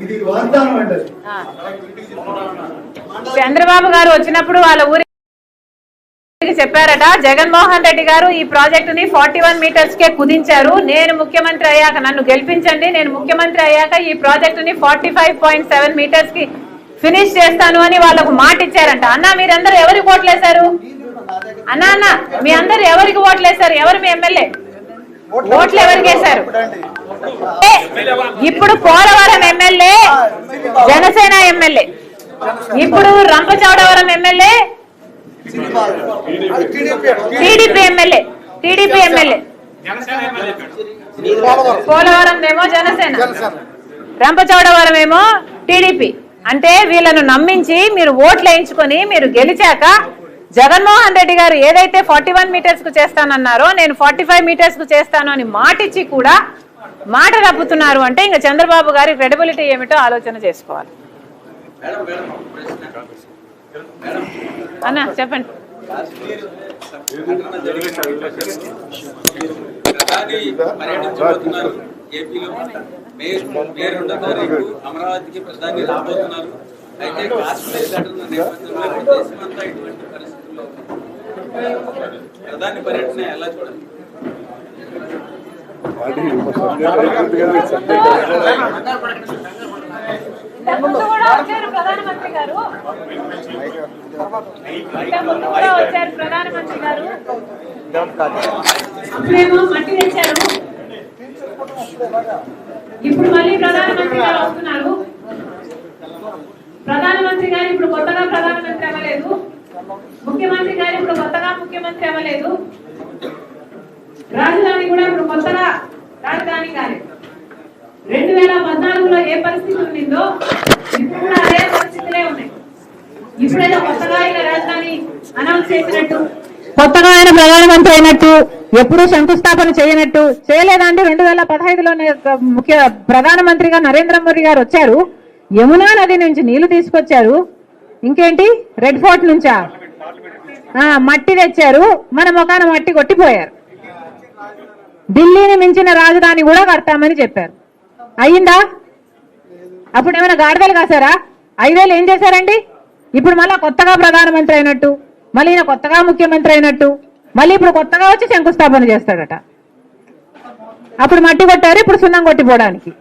ఇది వాగ్దానం అంటే చంద్రబాబు గారు వచ్చినప్పుడు వాళ్ళ ఊరికి చెప్పారట, జగన్మోహన్ రెడ్డి గారు ఈ ప్రాజెక్టుని 41 మీటర్స్ కే కుదించారు, నేను ముఖ్యమంత్రి అయ్యాక నన్ను గెలిపించండి, నేను ముఖ్యమంత్రి అయ్యాక ఈ ప్రాజెక్టుని 45.7 మీటర్స్ కి ఫినిష్ చేస్తాను అని వాళ్ళకు మాట ఇచ్చారంట. అన్న మీరందరూ ఎవరికి ఓట్లేశారు? అన్న మీ అందరు ఎవరికి ఓట్లేశారు? ఎవరు మీ ఎమ్మెల్యే? ఓట్లు ఎవరికి వేశారు? ఇప్పుడు పోలవరం ఎమ్మెల్యే జనసేన ఎమ్మెల్యే, ఇప్పుడు Rampachodavaram MLA TDP MLA. Polavaram ఏమో జనసేన, రంపచోడవరం ఏమో టీడీపీ. అంటే వీళ్ళను నమ్మించి మీరు ఓట్లు వేయించుకొని మీరు గెలిచాక జగన్మోహన్ రెడ్డి గారు ఏదైతే 41 మీటర్స్ కు చేస్తానన్నారో నేను 45 మీటర్స్ కు చేస్తాను అని మాటిచ్చి కూడా మాట తప్పుతున్నారు అంటే ఇంకా చంద్రబాబు గారి క్రెడిబిలిటీ ఏమిటో ఆలోచన చేసుకోవాలి. అన్నా చెప్పండి. అమరావతికి ప్రధాని రాబోతున్నారు. అయితే కాశ్మీర్ ఘటన నేపథ్యంలో దేశమంతా ఇటువంటి పరిస్థితుల్లో ప్రధాని పర్యటన ఎలా చూడాలి? ప్రధానమంత్రి గారు అప్పుడేమో మట్టి తెచ్చారు, ఇప్పుడు మళ్ళీ ప్రధానమంత్రి గారు వస్తున్నారు. ప్రధానమంత్రి గారు ఇప్పుడు కొత్తగా ప్రధానమంత్రి అవ్వలేదు, ముఖ్యమంత్రి గారు ఇప్పుడు కొత్తగా ముఖ్యమంత్రి అవ్వలేదు, రాజధాని కూడా ఇప్పుడు కొత్తగా రాజధాని కాలేదు. 2014లో ఏ పరిస్థితి ఉండిందో ఇప్పుడు కూడా అదే పరిస్థితులే ఉన్నాయి. ఇప్పుడేదో కొత్తగా ఆయన రాజధాని అనౌన్స్ చేసినట్టు, కొత్తగా ఆయన ప్రధానమంత్రి అయినట్టు, ఎప్పుడూ శంకుస్థాపన చేయనట్టు చేయలేదండి. 2015లోనే ప్రధానమంత్రిగా నరేంద్ర మోడీ గారు వచ్చారు, యమునా నది నుంచి నీళ్లు తీసుకొచ్చారు, ఇంకేంటి రెడ్ ఫోర్ట్ నుంచా మట్టి తెచ్చారు, మన ముఖాన మట్టి కొట్టిపోయారు. ఢిల్లీని మించిన రాజధాని కూడా కడతామని చెప్పారు. అయ్యిందా? అప్పుడు ఏమైనా గాడిదలు కాసారా? 5 ఏళ్ళు ఏం చేశారండి? ఇప్పుడు మళ్ళా కొత్తగా ప్రధానమంత్రి అయినట్టు, మళ్ళీ ఈయన కొత్తగా ముఖ్యమంత్రి అయినట్టు, మళ్ళీ ఇప్పుడు కొత్తగా వచ్చి శంకుస్థాపన చేస్తాడట. అప్పుడు మట్టి కొట్టారు, ఇప్పుడు సున్నం కొట్టిపోవడానికి.